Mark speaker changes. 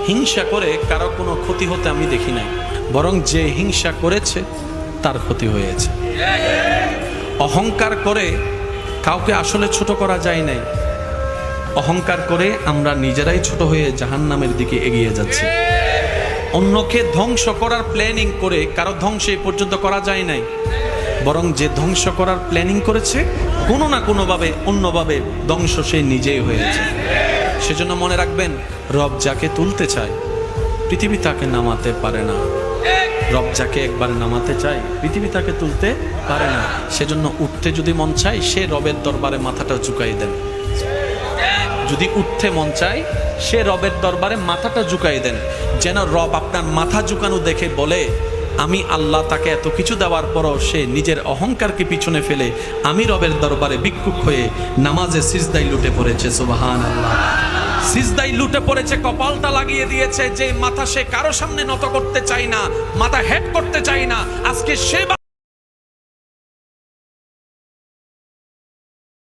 Speaker 1: হিংসা করে কারো কোনো ক্ষতি হতে আমি দেখি নাই, বরং যে হিংসা করেছে তার ক্ষতি হয়েছে। অহংকার করে কাউকে আসলে ছোট করা যায় নাই, অহংকার করে আমরা নিজেরাই ছোট হয়ে জাহান্নামের দিকে এগিয়ে যাচ্ছি। অন্যকে ধ্বংস করার প্ল্যানিং করে কারো ধ্বংস এই পর্যন্ত করা যায় নাই, বরং যে ধ্বংস করার প্ল্যানিং করেছে কোনো না কোনোভাবে অন্যভাবে ধ্বংস সে নিজেই হয়েছে। সেজন্য মনে রাখবেন, রব যাকে তুলতে চায় পৃথিবী তাকে নামাতে পারে না। রব যাকে একবার নামাতে চায় পৃথিবী তাকে তুলতে পারে না। সেজন্য উঠতে যদি মন চায় সে রবের দরবারে মাথাটা ঝুঁকাই দেন। যদি উঠতে মন চায় সে রবের দরবারে মাথাটা ঝুঁকাই দেন, যেন রব আপনার মাথা ঝুঁকানো দেখে বলে, আমি আল্লাহ তাকে এত কিছু দেওয়ার পরও সে নিজের অহংকারকে পিছনে ফেলে আমি রবের দরবারে ভিক্ষুক হয়ে নামাজে সিজদায় লুটে পড়েছে। সুবহানাল্লাহ। সিজদায় লুটে পড়েছে, কপালটা লাগিয়ে দিয়েছে। যে মাথা সে কারো সামনে নত করতে চায় না, মাথা হেড করতে চায় না, আজকে সে